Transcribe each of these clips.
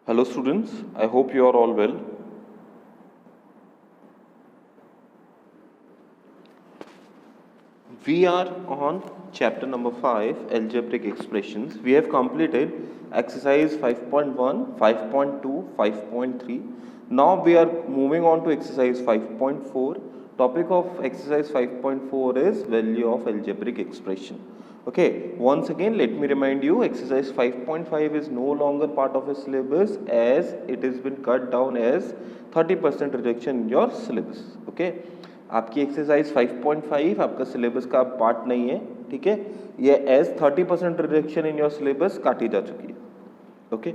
Hello students, I hope you are all well. We are on chapter number 5, algebraic expressions. We have completed exercise 5.1, 5.2, 5.3. Now we are moving on to exercise 5.4. Topic of exercise 5.4 is value of algebraic expression. Okay, once again let me remind you, exercise 5.5 is no longer part of a syllabus as it has been cut down as 30% reduction in your syllabus. Okay, आपकी exercise 5.5 आपका syllabus का part नहीं है, ठीक है, ये as 30% reduction in your syllabus काटी जा चुकी है. Okay,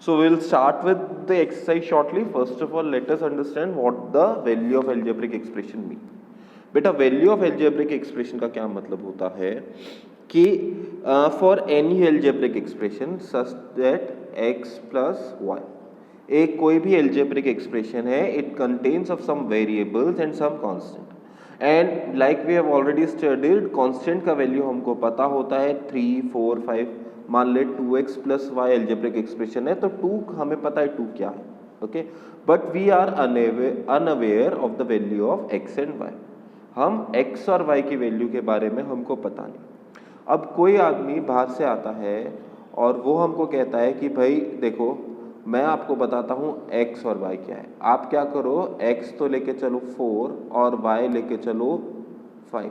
so we will start with the exercise shortly. First of all let us understand what the value of algebraic expression mean. बेटा वैल्यू ऑफ एल्जेब्रिक एक्सप्रेशन का क्या मतलब होता है कि for any algebraic expression such that X plus Y, एक कोई भी एल्जेब्रिक एक्सप्रेशन है, it contains of some variables and some constant, and like we have already studied, constant का वैल्यू हमको पता होता है 3, 4, 5. मान ले 2x plus Y algebraic expression है तो 2 हमें पता है 2 क्या है. Okay, but we are unaware of the value of x and y. हम x और y की वैल्यू के बारे में हमको पता नहीं. अब कोई आदमी बाहर से आता है और वो हमको कहता है कि भाई देखो मैं आपको बताता हूँ x और y क्या है, आप क्या करो, x तो लेके चलो 4 और y लेके चलो 5.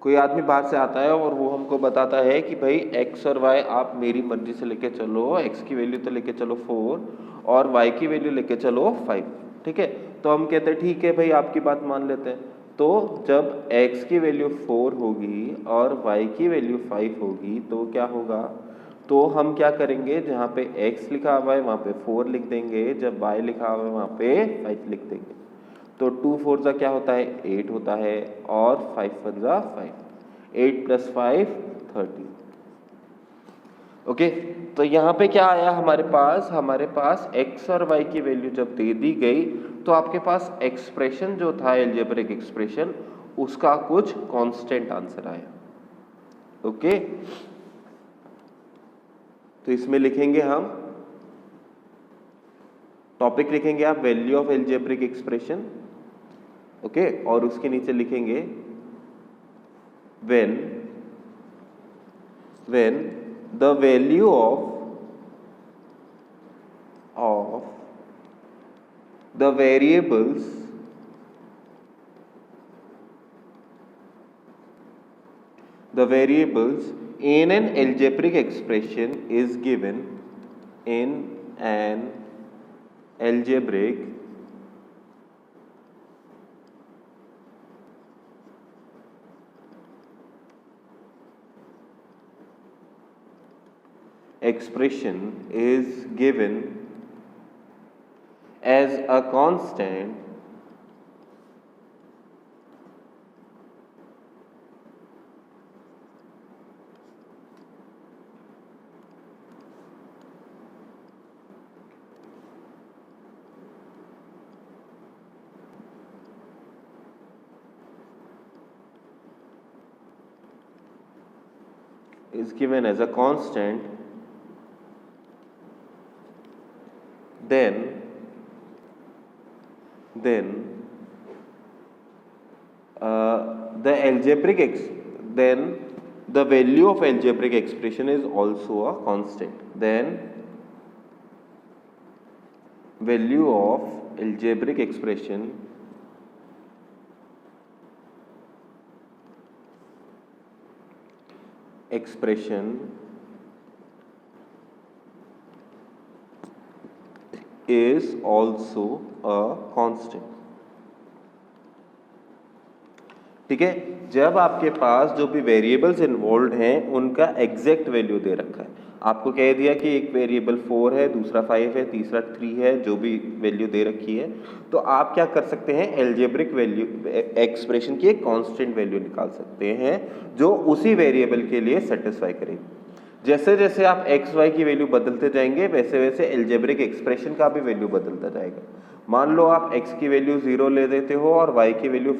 कोई आदमी बाहर से आता है और वो हमको बताता है कि भाई x और y आप मेरी मर्जी से लेके चलो, x की वैल्यू तो लेके चलो 4 और y की वैल्यू लेके चलो 5. ठीक है, तो हम कहते हैं ठीक है भाई आपकी बात मान लेते हैं. तो जब x की वैल्यू 4 होगी और y की वैल्यू 5 होगी तो क्या होगा, तो हम क्या करेंगे, जहाँ पे x लिखा हुआ है वहाँ पे 4 लिख देंगे, जब y लिखा हुआ है वहाँ पे 5 लिख देंगे. तो 2 4 जा क्या होता है 8 होता है और 5 1 जा 5. 8 प्लस 5 30. ओके, तो यहाँ पे क्या आया हमारे पास x और y की वैल्यू जब दे दी गई तो आपके पास एक्सप्रेशन जो था एल्जेब्रिक एक्सप्रेशन उसका कुछ कांस्टेंट आंसर आया. ओके, तो इसमें लिखेंगे हम टॉपिक, लिखेंगे आप value of algebraic expression. Okay, और उसके नीचे लिखेंगे when the value of the variables in an algebraic expression is given in an algebraic expression is given as a constant then the value of algebraic expression is also a constant. Then value of algebraic expression is also a constant. ठीक है, जब आपके पास जो भी variables involve हैं उनका exact value दे रखा है, आपको कह दिया कि एक वेरिएबल 4 है, दूसरा 5 है, तीसरा 3 है, जो भी वैल्यू दे रखी है, तो आप क्या कर सकते हैं, एल्जेब्रिक वैल्यू एक्सप्रेशन की एक कांस्टेंट वैल्यू निकाल सकते हैं जो उसी वेरिएबल के लिए सेटिस्फाई करेगी. जैसे जैसे आप एक्स वाई की वैल्यू बदलते जाएंगे वैसे वैसे एल्जेब्रिक एक्सप्रेशन का भी वैल्यू बदलता जाएगा. मान लो आप x की वैल्यू 0 ले देते हो और y की वैल्यू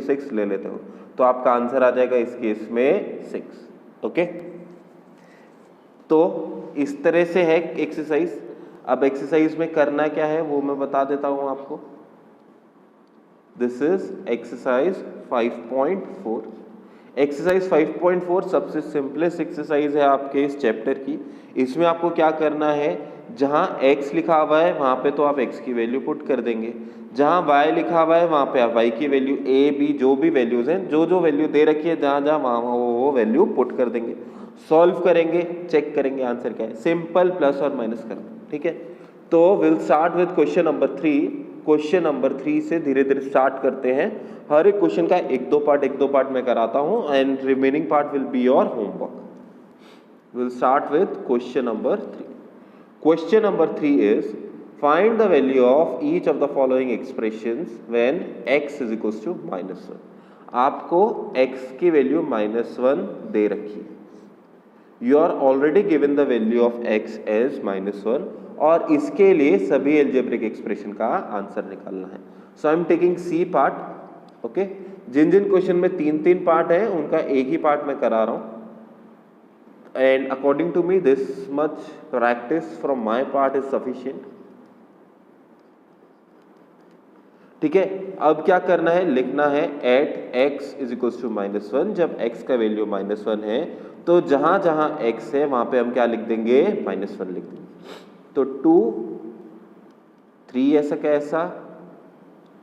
6 ले लेते हो तो आपका आंसर आ जाएगा इस केस में 6. ओके, तो इस तरह से है एक्सरसाइज। अब एक्सरसाइज में करना क्या है वो मैं बता देता हूं आपको। This is exercise 5.4। एक्सरसाइज 5.4 सबसे सिंपलेस्ट एक्सरसाइज है आपके इस चैप्टर की। इसमें आपको क्या करना है, जहां x लिखा हुआ है वहां पे तो आप x की वैल्यू पुट कर देंगे, जहां y लिखा हुआ है वहां पे आप y की वैल्यू a b जो भी वैल्यूज हैं, जो वैल्यू दे रखी है जहां जहां वहां वो वैल्यू पुट कर देंगे। सॉल्व करेंगे, चेक करेंगे आंसर क्या है। सिंपल प्लस और माइनस करना, ठीक है। तो will start with question number 3। Question number 3 से धीरे धीरे स्टार्ट करते हैं। हर एक क्वेश्चन का एक दो पार्ट मैं कराता हूं and remaining part will be your homework. Will start with question number 3। Question number 3 is find the value of each of the following expressions when x is equals to -1। आपको x की value -1 दे रखी है। You are already given the value of x as -1 और इसके लिए सभी algebraic expression का आंसर निकालना है। So I am taking C part, okay. जिन जिन क्वेश्चन में 3 पार्ट है उनका एक ही पार्ट मैं करा रहा हूं and according to me this much practice from my part is sufficient, ठीक है। अब क्या करना है, लिखना है at x is equal to -1। जब x का वैल्यू -1 है तो जहां जहां x है वहां पे हम क्या लिख देंगे, -1 लिख देंगे। तो 2 3 ऐसा कैसा,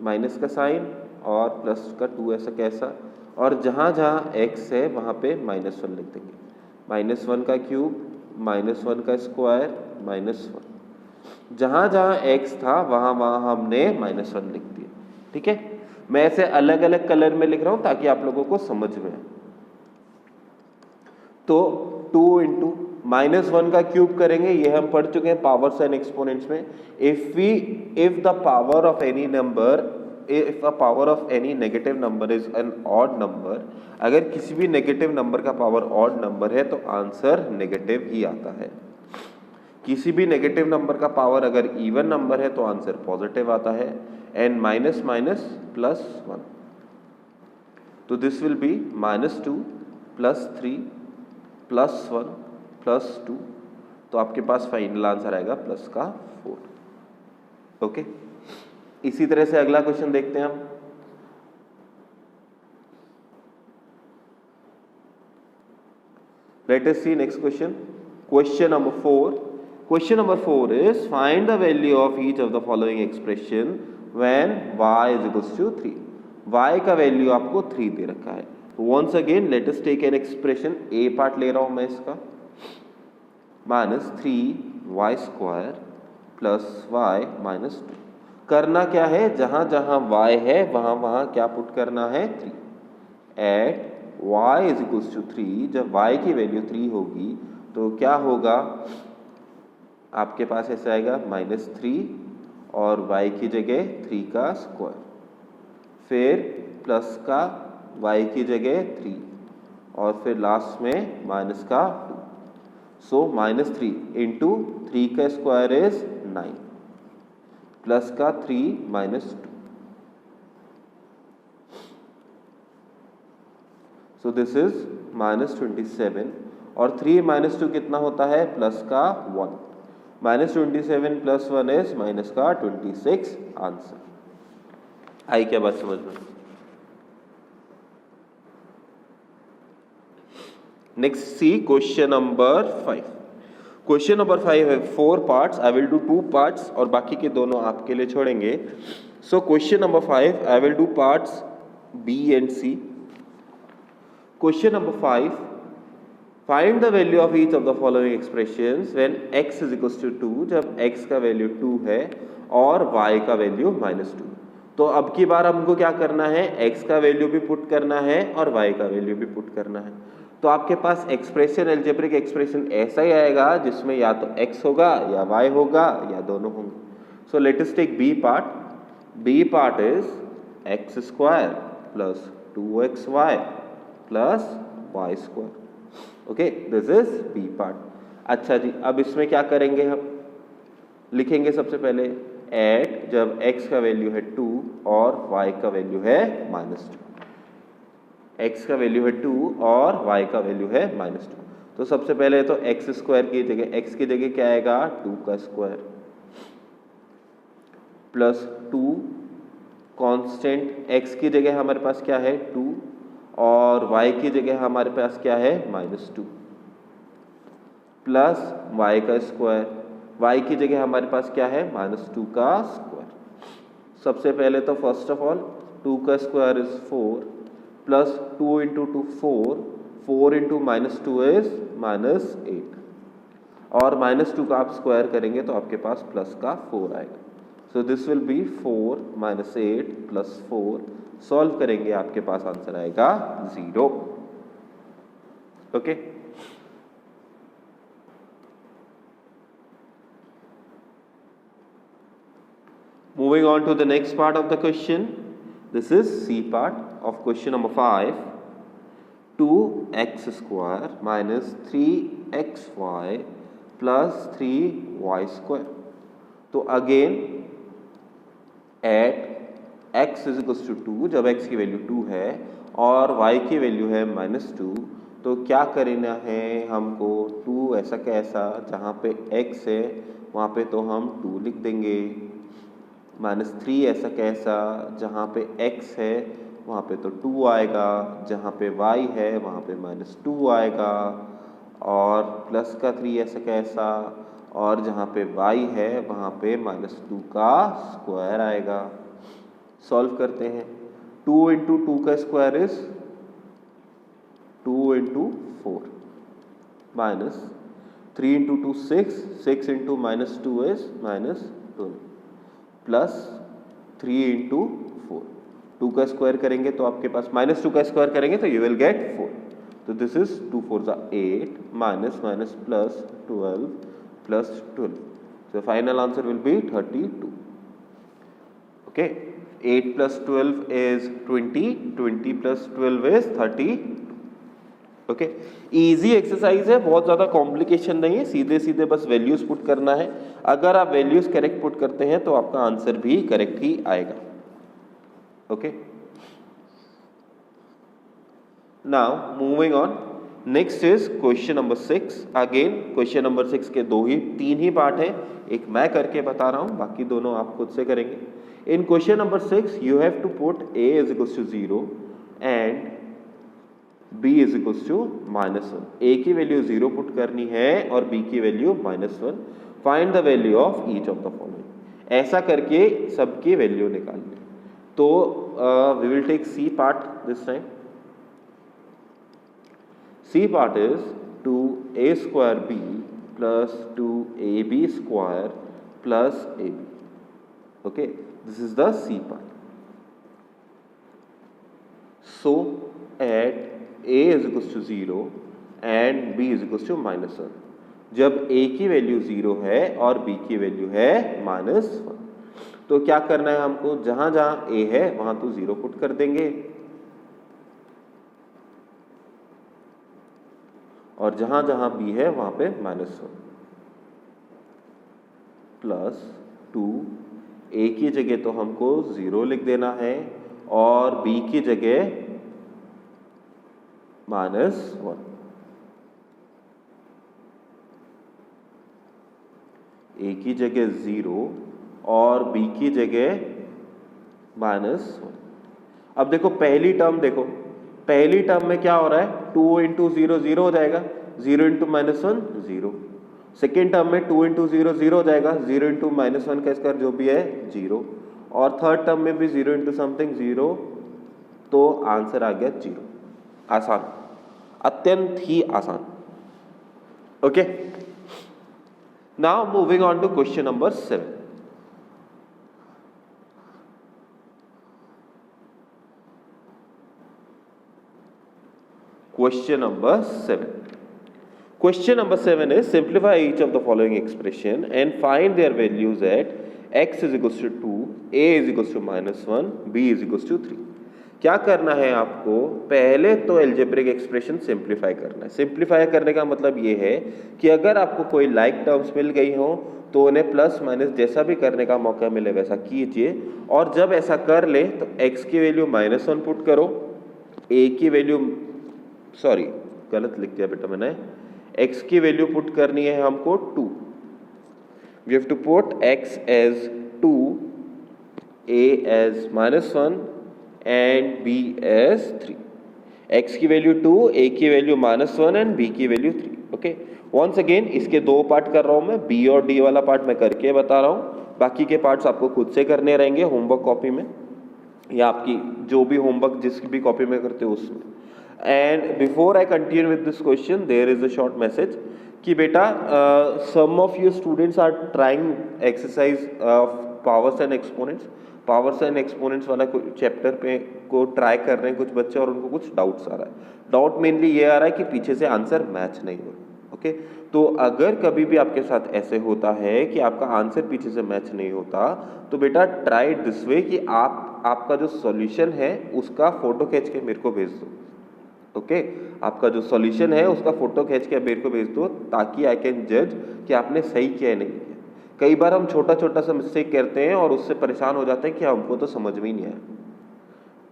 माइनस का साइन और प्लस का 2 ऐसा कैसा, और जहां जहां x है वहां पे -1 लिख देंगे। -1 का क्यूब, -1 का स्क्वायर, -1। जहां जहां x था वहां वहां हमने -1 लिख दिया, ठीक है। मैं ऐसे अलग अलग कलर में लिख रहा हूं ताकि आप लोगों को समझ में आए। तो 2 इंटू -1 का क्यूब करेंगे, ये हम पढ़ चुके हैं पावर्स एंड एक्सपोनेंट्स में। If the power of any number, if a power of any negative number is an odd number, अगर किसी भी नेगेटिव नंबर का पावर ऑड नंबर है तो आंसर नेगेटिव ही आता है। किसी भी नेगेटिव नंबर का पावर अगर इवन नंबर है तो आंसर पॉजिटिव आता है। एंड माइनस माइनस प्लस 1, तो दिस विल बी -2 +3 +1 +2, तो आपके पास फाइनल आंसर आएगा प्लस का 4, ओके। इसी तरह से अगला क्वेश्चन देखते हैं हम। Let us see next question. Question number 4। Question number 4 is find the value of each of the following expression when y is equals to 3। y का वैल्यू आपको 3 दे रखा है। Once again let us take an expression. A part ले रहा हूं मैं इसका, -3y² + y -2। करना क्या है, जहां जहां y है वहां वहां क्या पुट करना है, 3। At y is equals to 3, जब y की वैल्यू 3 होगी तो क्या होगा, आपके पास ऐसा आएगा -3 और y की जगह 3 का स्क्वायर, फिर प्लस का y की जगह 3 और फिर लास्ट में माइनस का 2। सो -3 इंटू 3 का स्क्वायर इज 9 प्लस का 3 -2। सो दिस इज -27 और 3 -2 कितना होता है, प्लस का 1। -27 + 1 इज माइनस का 26 आंसर। आई क्या बात समझ में। Next C question number 5। Question number 5 है 4 parts. I will do 2 parts और बाकी के दोनों आपके लिए छोड़ेंगे। So question number 5 I will do parts B and C. Question number 5, find the value of each of the following expressions when x is equals to 2, जब x का value 2 है और y का वैल्यू -2। तो अब की बार हमको क्या करना है, x का वैल्यू भी पुट करना है और y का वैल्यू भी पुट करना है। तो आपके पास एक्सप्रेशन, एल्जेब्रिक एक्सप्रेशन ऐसा ही आएगा जिसमें या तो x होगा या y होगा या दोनों होंगे। So let us take B part. B part is x² + 2xy + y²। Okay, this is B part. अच्छा जी, अब इसमें क्या करेंगे, हम लिखेंगे सबसे पहले एट, जब x का वैल्यू है 2 और y का वैल्यू है -2। x का वैल्यू है 2 और y का वैल्यू है -2, तो सबसे पहले तो एक्स स्क्वायर की जगह एक्स की जगह क्या आएगा 2 का स्क्वायर प्लस 2 कांस्टेंट एक्स की जगह हमारे पास क्या है 2 और वाई की जगह हमारे पास क्या है -2 प्लस वाई का स्क्वायर वाई की जगह हमारे पास क्या है -2 का स्क्वायर। सबसे पहले तो फर्स्ट ऑफ ऑल 2 का square is 4 plus 2 into 2 4 into -2 is -8 और -2 का आप स्क्वायर करेंगे तो आपके पास प्लस का 4 आएगा। So this will be 4 -8 plus 4 solve करेंगे आपके पास आंसर आएगा 0। Okay Moving on to the next part of the question. This is C part of question number 5. 2x square minus 3xy plus 3y square. तो again at x is equals to 2 जब x की value 2 है और y की value है -2 तो क्या करना है हमको 2 ऐसा कैसा जहाँ पे x है वहाँ पे तो हम 2 लिख देंगे -3 ऐसा कैसा जहाँ पे x है वहाँ पे तो 2 आएगा जहाँ पे y है वहाँ पे -2 आएगा और प्लस का 3 ऐसा कैसा और जहाँ पे y है वहाँ पे -2 का स्क्वायर आएगा। सॉल्व करते हैं 2 इंटू 2 का square is 2 into 4 minus 3 into 2 6 into -2 is -12 plus 3 into 4 2 का स्क्वायर करेंगे तो आपके पास -2 का स्क्वायर करेंगे तो यू विल गेट 4 तो दिस इज 2 4 जा 8 minus minus plus 12 plus 12 so final answer will be 32 okay 8 plus 12 is 20 plus 12 is 30 okay easy exercise है बहुत ज़्यादा कॉम्प्लिकेशन नहीं है सीधे सीधे बस वैल्यूज पुट करना है अगर आप वैल्यूज करेक्ट पुट करते हैं तो आपका आंसर भी करेक्ट ही आएगा okay now moving on next is question number 6 again question number 6 के तीन ही पार्ट है एक मैं करके बता रहा हूं बाकी दोनों आप खुद से करेंगे in question number 6 you have to put a is equals to 0 and b is equals to -1 a की वैल्यू 0 पुट करनी है और b की value -1 find the value of each of the following ऐसा करके सबकी वैल्यू निकालनी तो we will take c part this time c part is 2a square b plus 2ab square plus ab okay this is the c part so at a is equals to 0 and b is equals to -1 जब a की value 0 है और b की value है -1 तो क्या करना है हमको जहां जहां a है वहां तो 0 पुट कर देंगे और जहां जहां b है वहां पे -1 प्लस 2 a की जगह तो हमको 0 लिख देना है और b की जगह -1 a की जगह 0 और b की जगह -1 अब देखो पहली टर्म देखो पहली टर्म में क्या हो रहा है 2 इंटू 0 0 हो जाएगा 0 इंटू -1 0 सेकेंड टर्म में 2 इंटू 0 0 हो जाएगा 0 इंटू -1 का स्क्वायर जो भी है 0 और थर्ड टर्म में भी 0 इंटू समथिंग 0 तो आंसर आ गया 0 आसान अत्यंत ही आसान okay now moving on to question number 7 Question number 7 is simplify each of the following expression and find their values at x is equals to 2 a is equals to -1 b is equals to 3 क्या करना है आपको पहले तो algebraic expression simplify करना है simplify करने का मतलब ये है कि अगर आपको कोई लाइक टर्म्स मिल गई हो तो उन्हें प्लस माइनस जैसा भी करने का मौका मिले वैसा कीजिए और जब ऐसा कर ले तो x की वैल्यू -1 पुट करो a की वैल्यू सॉरी गलत लिख दिया बेटा मैंने x की वैल्यू पुट करनी है हमको 2. We have to put x as 2, a as -1 and b as 3. x की वैल्यू 2, a की वैल्यू -1 एंड b की वैल्यू 3. ओके, वंस अगेन इसके दो पार्ट कर रहा हूं मैं. b और d वाला पार्ट मैं करके बता रहा हूं, बाकी के पार्ट्स आपको खुद से करने रहेंगे होमवर्क कॉपी में या आपकी जो भी होमवर्क जिसकी भी कॉपी में करते हो उसमें. And before I continue with this question there is a short message कि बेटा some of you students are trying exercise powers and exponents. Powers and exponents वाला चैप्टर पे को ट्राई कर रहे हैं कुछ बच्चे और उनको कुछ डाउट्स आ रहा है. डाउट मेनली ये आ रहा है कि पीछे से आंसर मैच नहीं हो रहा. ओके, तो अगर कभी भी आपके साथ ऐसे होता है कि आपका आंसर पीछे से मैच नहीं होता तो बेटा ट्राई दिस वे कि आपका जो सॉल्यूशन है उसका फोटो खींच के मेरे को भेज दो. ओके, आपका जो सॉल्यूशन है उसका फोटो खींच के मेरे को भेज दो ताकि आई कैन जज कि आपने सही किया है नहीं किया. कई बार हम छोटा छोटा सा मिस्टेक करते हैं और उससे परेशान हो जाते हैं कि हमको तो समझ में ही नहीं आया.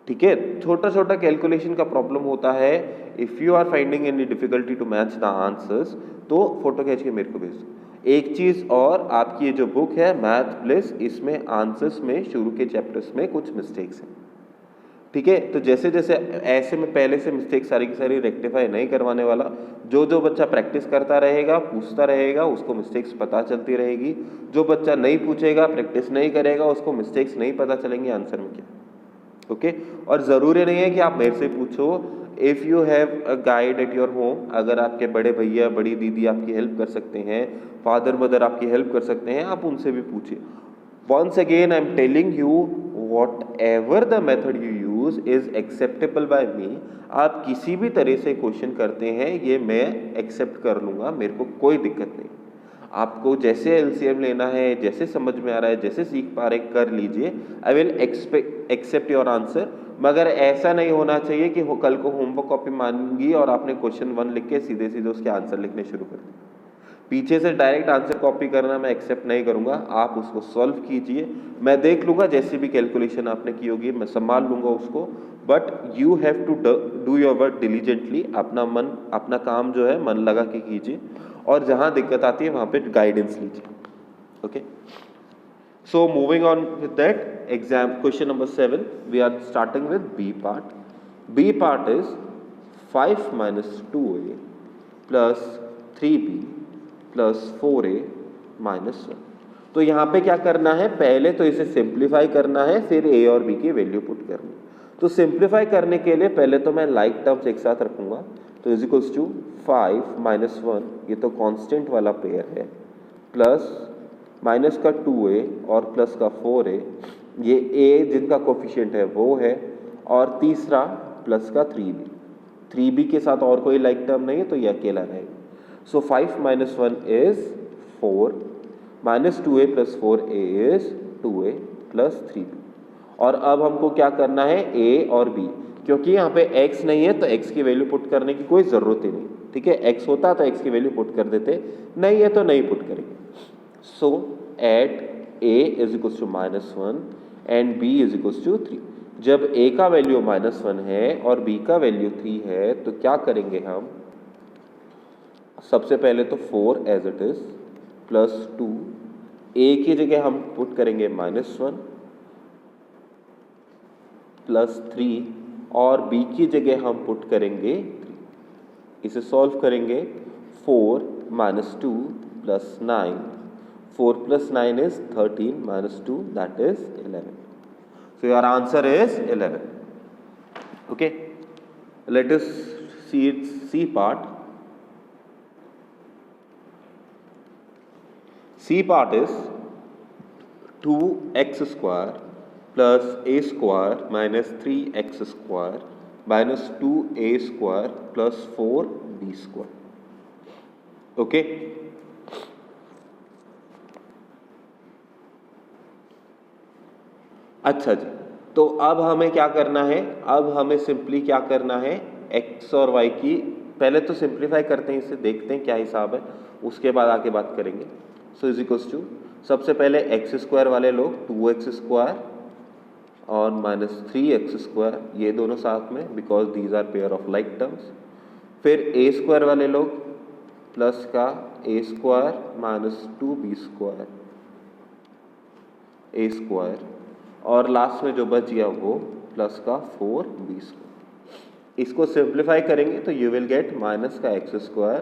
ठीक है, छोटा छोटा कैलकुलेशन का प्रॉब्लम होता है. If you are finding any difficulty to match the answers तो फोटो खींच के मेरे को भेज दो. एक चीज और, आपकी ये जो बुक है मैथ प्लस, इसमें आंसर्स में शुरू के चैप्टर्स में कुछ मिस्टेक्स हैं. ठीक है, तो जैसे जैसे ऐसे में पहले से मिस्टेक सारी की सारी रेक्टिफाई नहीं करवाने वाला. जो जो बच्चा प्रैक्टिस करता रहेगा, पूछता रहेगा, उसको मिस्टेक्स पता चलती रहेगी. जो बच्चा नहीं पूछेगा, प्रैक्टिस नहीं करेगा, उसको मिस्टेक्स नहीं पता चलेंगे आंसर में क्या. ओके, और ज़रूरी नहीं है कि आप मेरे से पूछो. If you have a guide at your home, अगर आपके बड़े भैया बड़ी दीदी आपकी हेल्प कर सकते हैं, फादर मदर आपकी हेल्प कर सकते हैं, आप उनसे भी पूछिए. Once again I am telling you, whatever the method you use is acceptable by me. आप किसी भी तरह से क्वेश्चन करते हैं ये मैं एक्सेप्ट कर लूँगा, मेरे को कोई दिक्कत नहीं. आपको जैसे एलसीएम लेना है, जैसे समझ में आ रहा है, जैसे सीख पा रहे कर लीजिए. I will accept your answer. मगर ऐसा नहीं होना चाहिए कि कल को होमवर्क कॉपी मांगी और आपने क्वेश्चन 1 लिख के सीधे सीधे उसके आंसर लिखने शुरू कर दिए. पीछे से डायरेक्ट आंसर कॉपी करना मैं एक्सेप्ट नहीं करूंगा. आप उसको सॉल्व कीजिए, मैं देख लूंगा जैसी भी कैलकुलेशन आपने की होगी मैं संभाल लूंगा उसको. But you have to do your work diligently. अपना काम जो है मन लगा के कीजिए और जहां दिक्कत आती है वहां पे गाइडेंस लीजिए. Okay, so moving on with that exam question number 7 we are starting with B part. B part is 5 minus 2a plus 3b plus 4a minus 1. तो यहाँ पे क्या करना है, पहले तो इसे सिंप्लीफाई करना है, फिर a और b की वैल्यू पुट करनी है. तो सिंप्लीफाई करने के लिए पहले तो मैं लाइक टर्म्स एक साथ रखूंगा. तो इज इक्वल्स टू 5 minus 1, ये तो कांस्टेंट वाला पेयर है, प्लस माइनस का 2a और प्लस का 4a, ये a जिनका कोफिशिएंट है वो है, और तीसरा प्लस का 3b. 3b के साथ और कोई लाइक टर्म नहीं है तो ये अकेला रहेगा. सो 5 minus 1 is 4, minus 2a plus 4a is 2a plus 3b. और अब हमको क्या करना है, a और b, क्योंकि यहाँ पे x नहीं है तो x की वैल्यू पुट करने की कोई ज़रूरत ही नहीं. ठीक है, x होता तो x की वैल्यू पुट कर देते, नहीं है तो नहीं पुट करेंगे. So at a is equals to -1 and b is equals to 3. जब a का वैल्यू -1 है और b का वैल्यू 3 है तो क्या करेंगे हम, सबसे पहले तो 4 as it is plus 2, a की जगह हम पुट करेंगे -1 प्लस 3 और b की जगह हम पुट करेंगे 3. इसे सॉल्व करेंगे. 4 minus 2 plus 9, 4 plus 9 is 13 minus 2 that is 11. So your answer is 11. Okay, let us see its C part. C part is 2x square plus a square minus 3x square minus 2a square plus 4b square. Okay, अच्छा जी, तो अब हमें क्या करना है, अब हमें simply क्या करना है, x और y की पहले तो सिंप्लीफाई करते हैं, इसे देखते हैं क्या हिसाब है, उसके बाद आगे बात करेंगे. सो इज इक्वल्स टू, सबसे पहले एक्स स्क्वायर वाले लोग 2x स्क्वायर और माइनस 3x स्क्वायर, ये दोनों साथ में because these are pair of like terms. फिर a स्क्वायर वाले लोग प्लस का A square minus 2b² A square, और लास्ट में जो बच गया वो प्लस का 4b²। इसको सिंप्लीफाई करेंगे तो यू विल गेट माइनस का x²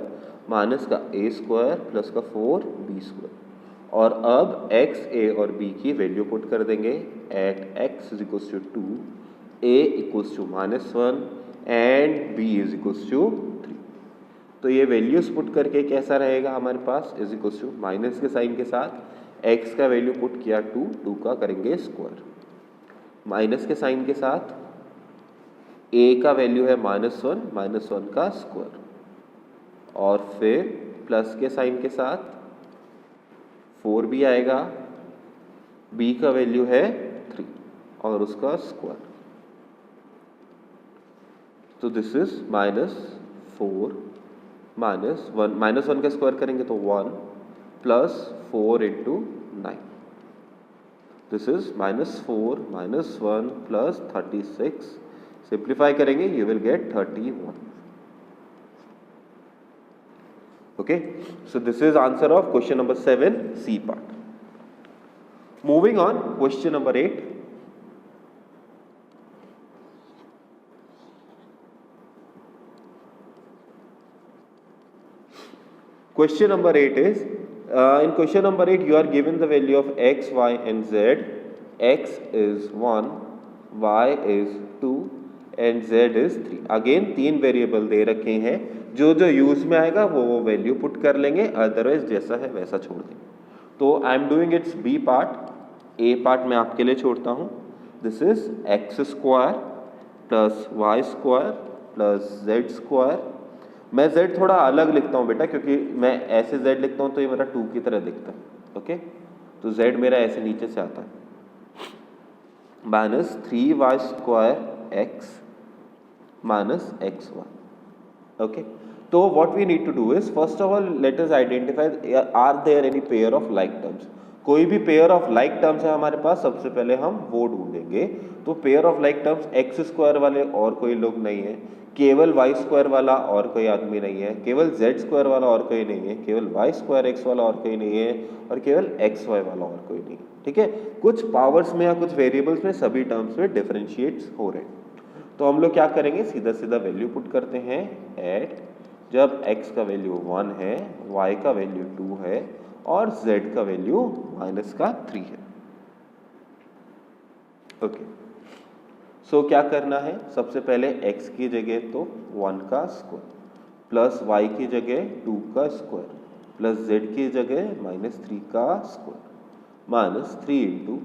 माइनस का a² प्लस का 4b²। और अब x, a और b की वैल्यू पुट कर देंगे at x is equals to 2, a equals to -1 and b is equals to 3। तो ये वैल्यूज पुट करके कैसा रहेगा हमारे पास, इज इक्वल्स टू माइनस के साइन के साथ x का वैल्यू पुट किया 2 का करेंगे स्क्वायर, माइनस के साइन के साथ a का वैल्यू है -1 का स्क्वायर, और फिर प्लस के साइन के साथ 4b आएगा, b का वैल्यू है 3 और उसका स्क्वायर। तो दिस इज -4 -1 का स्क्वायर करेंगे तो 1 plus 4 into 9। This is -4 -1 plus 36। Simplify करेंगे you will get 31। Okay, so this is answer of question number 7 C part. Moving on, question number 8. Question number 8 is in question number 8 you are given the value of x, y and z. X is 1, y is 2 and z is 3. Again 3 variable दे रखे हैं, जो जो use में आएगा वो value put कर लेंगे, अदरवाइज जैसा है वैसा छोड़ देंगे। तो I am doing its B part, A part मैं आपके लिए छोड़ता हूँ। This is x² plus y² plus z²। मैं z थोड़ा अलग लिखता हूँ बेटा, क्योंकि मैं ऐसे z लिखता हूँ तो ये मेरा 2 की तरह दिखता है। ओके, तो z मेरा ऐसे नीचे से आता है, minus 3y² x minus xy। Okay, so what we need to do is first of all let us identify are there any pair of like terms। कोई भी पेयर ऑफ लाइक टर्म्स है हमारे पास, सबसे पहले हम वो ढूंढेंगे। तो pair of like terms x² वाले और कोई लोग नहीं है, केवल y² वाला और कोई आदमी नहीं है, केवल z² वाला और कोई नहीं है, केवल y² x वाला और कोई नहीं है, और केवल xy वाला और कोई नहीं है। ठीक है, कुछ पावर्स में या कुछ वेरिएबल्स में सभी टर्म्स में डिफरेंशिएट्स हो रहे हैं। तो हम लोग क्या करेंगे, सीधा सीधा वैल्यू पुट करते हैं एट, जब x का वैल्यू 1 है, y का वैल्यू 2 है और z का वैल्यू -3 है। ओके, सो क्या करना है, सबसे पहले x की जगह तो 1 का स्क्वायर प्लस y की जगह 2 का स्क्वायर प्लस z की जगह -3 का स्क्वायर -3 इंटू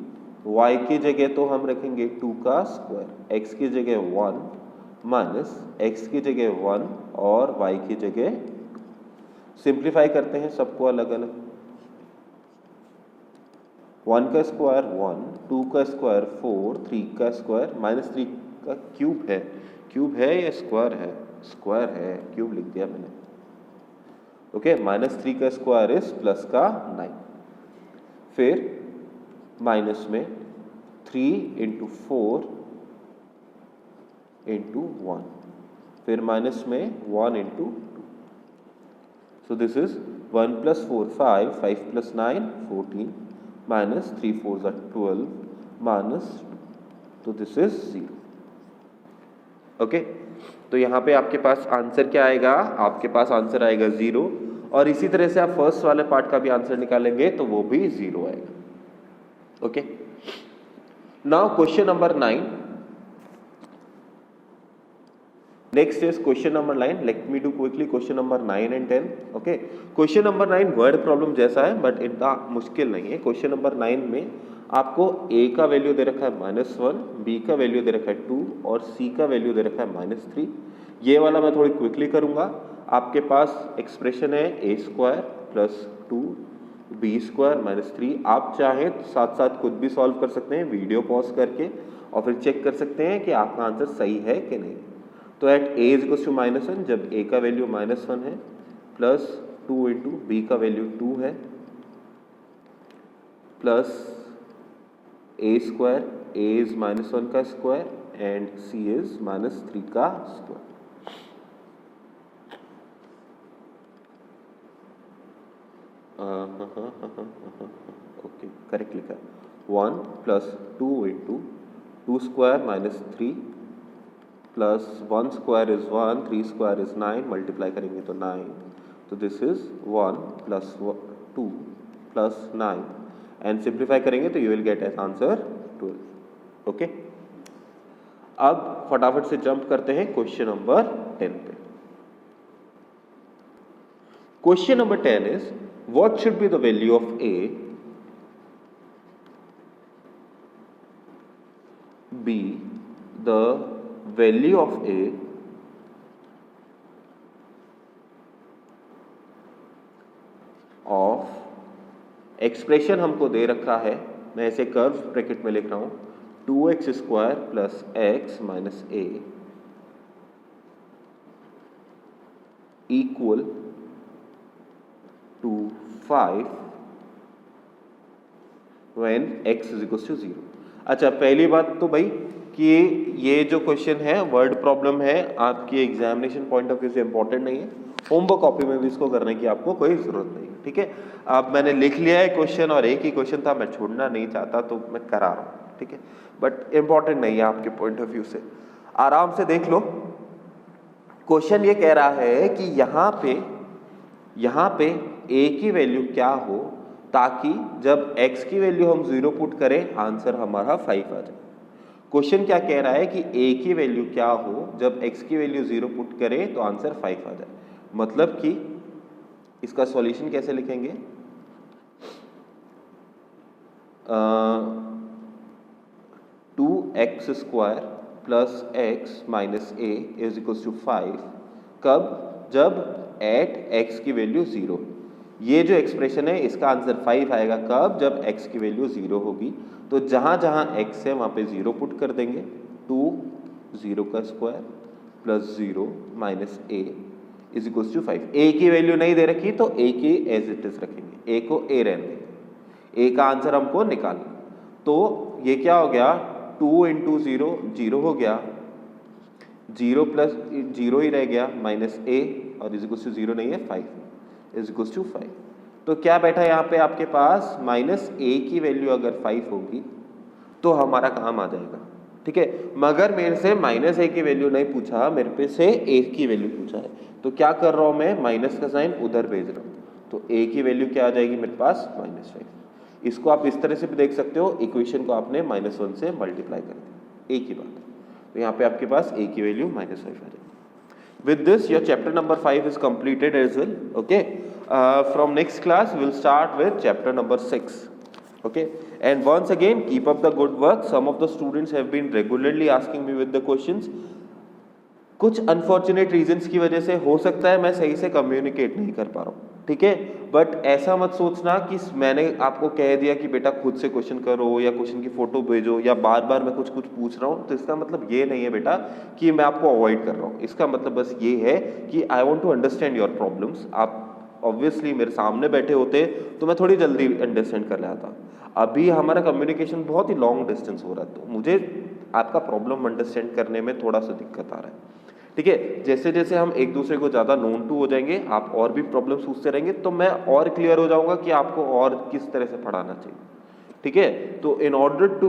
y की जगह तो हम रखेंगे 2 का स्क्वायर, x की जगह 1 माइनस x की जगह 1 और y की जगह। सिंप्लीफाई करते हैं सबको अलग अलग, 1 का स्क्वायर 1, 2 का स्क्वायर 4, 3 का स्क्वायर -3 का क्यूब है, क्यूब है या स्क्वायर है, स्क्वायर है, क्यूब लिख दिया मैंने। ओके, -3 का स्क्वायर इज प्लस का 9, फिर माइनस में 3 इंटू 4 इंटू 1, फिर माइनस में 1 into 2। So this is 1 plus 4 5, 5 plus 9 14, minus 3 4 are 12 minus 2, तो दिस इज 0। ओके, तो यहाँ पे आपके पास आंसर क्या आएगा, आपके पास आंसर आएगा 0, और इसी तरह से आप फर्स्ट वाले पार्ट का भी आंसर निकालेंगे तो वो भी 0 आएगा। Okay, now question number 9. Next is question number 9. Let me do quickly question number 9 and 10. Okay, question number 9 word problem जैसा है बट इतना मुश्किल नहीं है। क्वेश्चन नंबर 9 में आपको a का वैल्यू दे रखा है -1, b का वैल्यू दे रखा है 2 और c का वैल्यू दे रखा है -3। ये वाला मैं थोड़ी क्विकली करूंगा। आपके पास एक्सप्रेशन है a² प्लस 2 b² -3। आप चाहें तो साथ साथ खुद भी सॉल्व कर सकते हैं वीडियो पॉज करके, और फिर चेक कर सकते हैं कि आपका आंसर सही है कि नहीं। तो at a is equals to -1, जब a का वैल्यू -1 है, प्लस 2 इंटू b का वैल्यू 2 है, प्लस a² a इज -1 का स्क्वायर एंड c इज -3 का स्क्वायर। ओके करेक्ट लिखा 1 plus 2 into 2 square minus 3 plus 1 square is 1 3 square is 9 multiply करेंगे तो 9 तो this is 1 plus 2 plus 9 and simplify करेंगे तो you will get as answer 12 okay. अब फटाफट से जंप करते हैं क्वेश्चन नंबर 10 पे। Question number 10 is what should be the value of a b the value of a of expression हमको दे रखा है, मैं ऐसे कर्व ब्रैकेट में लिख रहा हूं 2x square plus x minus a equal to 5 when x is equals to 0। अच्छा पहली बात तो भाई कि ये जो क्वेश्चन है वर्ड प्रॉब्लम है, आपकी एग्जामिनेशन पॉइंट ऑफ व्यू से इंपॉर्टेंट नहीं है, होमवर्क कॉपी में भी इसको करने की आपको कोई जरूरत नहीं है, ठीक है। अब मैंने लिख लिया है क्वेश्चन और एक ही क्वेश्चन था, मैं छोड़ना नहीं चाहता तो मैं करा रहा हूँ, ठीक है, बट इंपॉर्टेंट नहीं है आपके पॉइंट ऑफ व्यू से, आराम से देख लो। क्वेश्चन ये कह रहा है कि यहाँ पे a की वैल्यू क्या हो ताकि जब x की वैल्यू हम 0 पुट करें आंसर हमारा 5 आ जाए। क्वेश्चन क्या कह रहा है कि a की वैल्यू क्या हो जब x की वैल्यू 0 पुट करें तो आंसर 5 आ जाए। मतलब कि इसका सॉल्यूशन कैसे लिखेंगे, 2x square plus x minus a is equal to 5 कब, जब एट x की वैल्यू 0। ये जो एक्सप्रेशन है इसका आंसर 5 आएगा कब, जब x की वैल्यू 0 होगी। तो जहां जहां x है वहां पे 0 पुट कर देंगे, 2 0 का square plus 0 minus a is equal to 5। a की वैल्यू नहीं दे रखी तो a की एज इट इज रखेंगे, a को a रहने देंगे, a का आंसर हमको निकालना। तो ये क्या हो गया, 2 इंटू 0 0 हो गया, 0 प्लस 0 ही रह गया माइनस a और इज इक्वल टू 0 नहीं है 5 इज इक्वल टू 5। तो क्या बैठा यहाँ पे आपके पास, माइनस a की वैल्यू अगर 5 होगी तो हमारा काम आ जाएगा, ठीक है। मगर मेरे से माइनस a की वैल्यू नहीं पूछा, मेरे पे से a की वैल्यू पूछा है, तो क्या कर रहा हूं मैं, माइनस का साइन उधर भेज रहा हूं, तो a की वैल्यू क्या आ जाएगी मेरे पास -5। इसको आप इस तरह से भी देख सकते हो, इक्वेशन को आपने -1 से मल्टीप्लाई कर दिया, एक ही बात है। तो यहाँ पे आपके पास a की वैल्यू -5 आ जाएगी। With this your chapter number 5 is completed as well, okay। From next class we will start with chapter number 6, okay। And once again keep up the good work, some of the students have been regularly asking me with the questions, कुछ unfortunate reasons की वजह से हो सकता है मैं सही से कम्युनिकेट नहीं कर पा रहा हूँ, ठीक है। बट ऐसा मत सोचना कि मैंने आपको कह दिया कि बेटा खुद से क्वेश्चन करो या क्वेश्चन की फोटो भेजो या बार बार मैं कुछ पूछ रहा हूँ, तो इसका मतलब ये नहीं है बेटा कि मैं आपको अवॉइड कर रहा हूँ। इसका मतलब बस ये है कि I want to understand your problems. आप ऑब्वियसली मेरे सामने बैठे होते तो मैं थोड़ी जल्दी अंडरस्टैंड कर लेता, अभी हमारा कम्युनिकेशन बहुत ही लॉन्ग डिस्टेंस हो रहा है, तो मुझे आपका प्रॉब्लम अंडरस्टैंड करने में थोड़ा सा दिक्कत आ रहा है, ठीक है। जैसे जैसे हम एक दूसरे को ज़्यादा नोन टू हो जाएंगे, आप और भी प्रॉब्लम पूछते रहेंगे, तो मैं और क्लियर हो जाऊंगा कि आपको और किस तरह से पढ़ाना चाहिए, ठीक है। तो in order to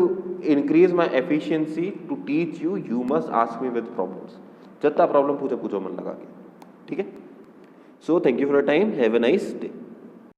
increase my efficiency to teach you, you must ask me with problems. जितना प्रॉब्लम पूछो मन लगा के, ठीक है। So thank you for your time, have a nice day.